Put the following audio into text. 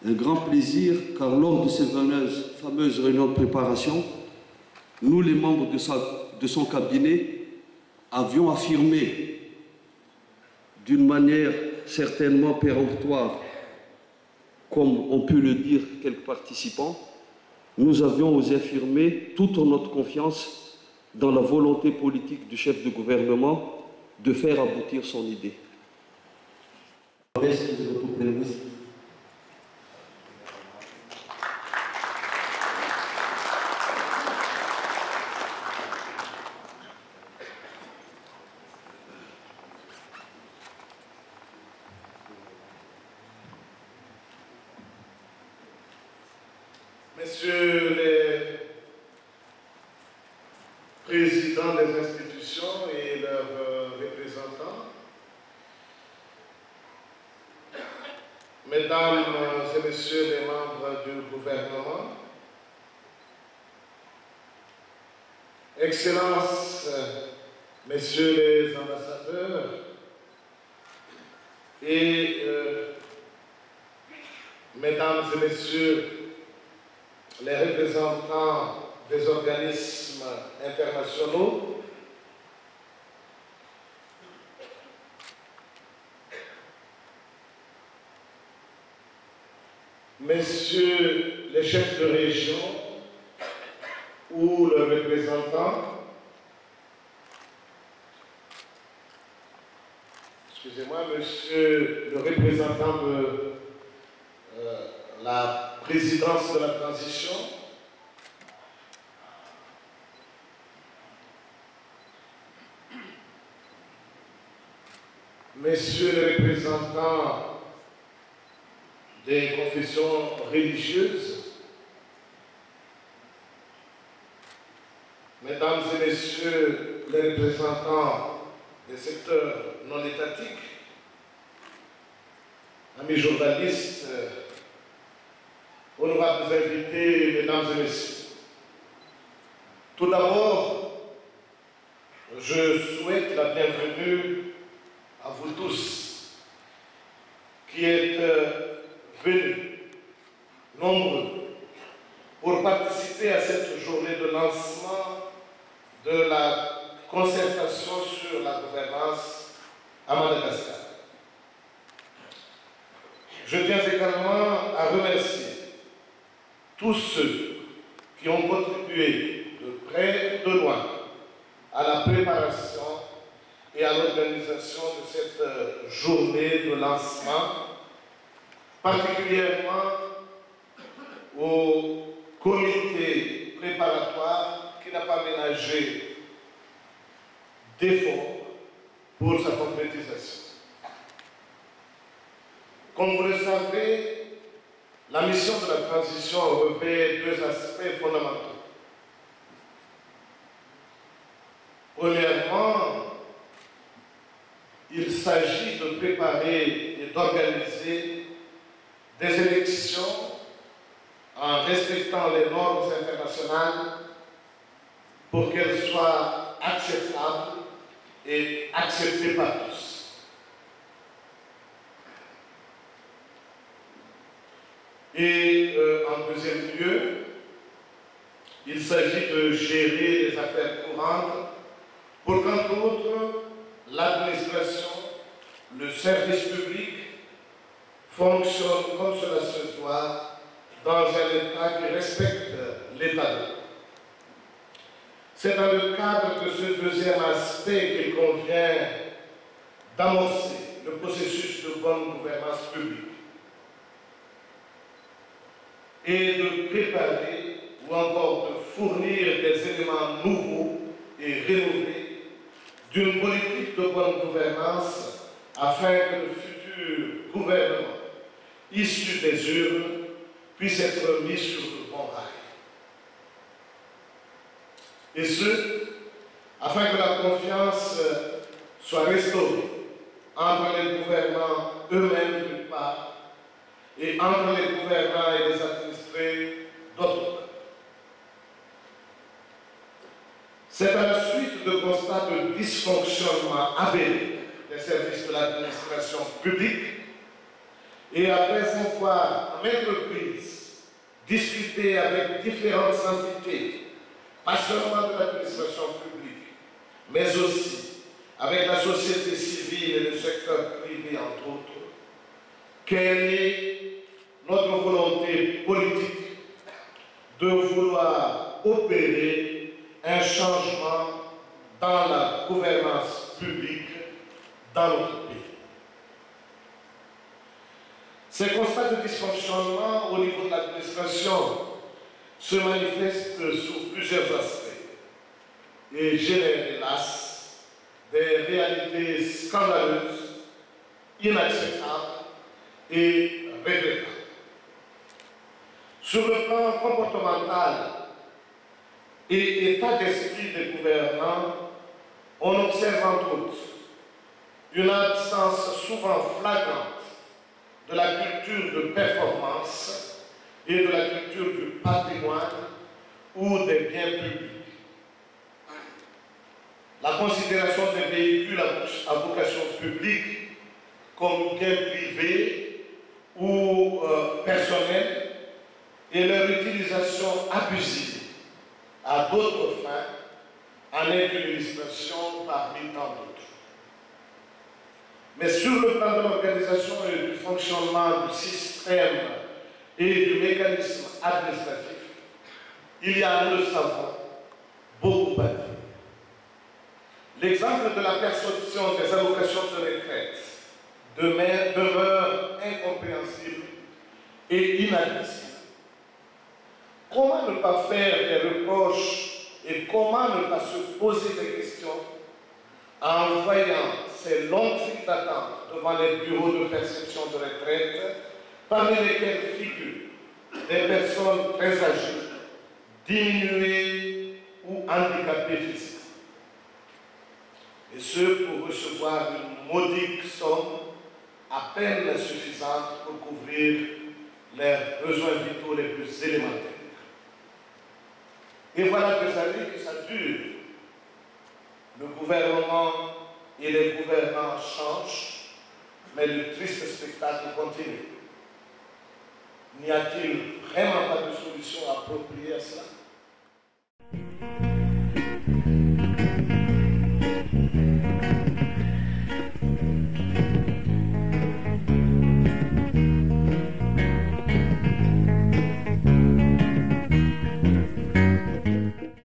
Un grand plaisir, car lors de ces fameuses réunions de préparation, nous, les membres de son cabinet, avions affirmé d'une manière certainement péremptoire, comme ont pu le dire quelques participants, nous avions osé affirmer toute notre confiance dans la volonté politique du chef de gouvernement de faire aboutir son idée. Messieurs les présidents des institutions et leurs représentants, Mesdames et Messieurs les membres du gouvernement, Excellences, Messieurs les ambassadeurs et Mesdames et Messieurs les représentants des organismes internationaux, Messieurs les chefs de région ou leurs représentants, excusez-moi, Monsieur le représentant de la présidence de la transition, Messieurs les représentants des confessions religieuses, Mesdames et Messieurs les représentants des secteurs non étatiques, amis journalistes, honorables invités, Mesdames et Messieurs. Tout d'abord, je souhaite la bienvenue à vous tous qui êtes venus nombreux pour participer à cette journée de lancement de la concertation sur la gouvernance à Madagascar. Je tiens également à remercier tous ceux qui ont contribué de près ou de loin à la préparation et à l'organisation de cette journée de lancement, particulièrement au comité préparatoire qui n'a pas ménagé d'efforts pour sa concrétisation. Comme vous le savez, la mission de la transition revêt deux aspects fondamentaux. Premièrement, il s'agit de préparer et d'organiser des élections en respectant les normes internationales pour qu'elles soient acceptables et acceptées par tous. Et en deuxième lieu, il s'agit de gérer les affaires courantes pour qu'entre autres, l'administration, le service public fonctionne comme cela se doit dans un État qui respecte l'État de droit. C'est dans le cadre de ce deuxième aspect qu'il convient d'amorcer le processus de bonne gouvernance publique et de préparer ou encore de fournir des éléments nouveaux et rénovés d'une politique de bonne gouvernance afin que le futur gouvernement issu des urnes puisse être mis sur le bon rail. Et ce, afin que la confiance soit restaurée entre les gouvernants eux-mêmes d'une part et entre les gouvernants et les administrés d'autre part. C'est à la suite de constats de dysfonctionnement avérés des services de l'administration publique Et après avoir à maintes reprises discuté avec différentes entités, pas seulement de l'administration publique, mais aussi avec la société civile et le secteur privé, entre autres, quelle est notre volonté politique de vouloir opérer un changement dans la gouvernance publique dans notre pays. Ces constats de dysfonctionnement au niveau de l'administration se manifestent sous plusieurs aspects et génèrent, hélas, des réalités scandaleuses, inacceptables et regrettables. Sur le plan comportemental et état d'esprit des gouvernants, on observe entre autres une absence souvent flagrante de la culture de performance et de la culture du patrimoine ou des biens publics. La considération des véhicules à vocation publique comme biens privés ou personnels et leur utilisation abusive à d'autres fins en est une illustration parmi tant d'autres. Mais sur le plan de l'organisation et du fonctionnement du système et du mécanisme administratif, il y a, nous le savons, beaucoup à dire. L'exemple de la perception des allocations de retraite demeure incompréhensible et inadmissible. Comment ne pas faire des reproches et comment ne pas se poser des questions en voyant ces longues files d'attente devant les bureaux de perception de retraite, parmi lesquels figurent des personnes très âgées, diminuées ou handicapées physiquement. Et ce, pour recevoir une modique somme à peine suffisante pour couvrir leurs besoins vitaux les plus élémentaires. Et voilà 2 années que ça dure. Le gouvernement et les gouvernants changent, mais le triste spectacle continue. N'y a-t-il vraiment pas de solution appropriée à cela?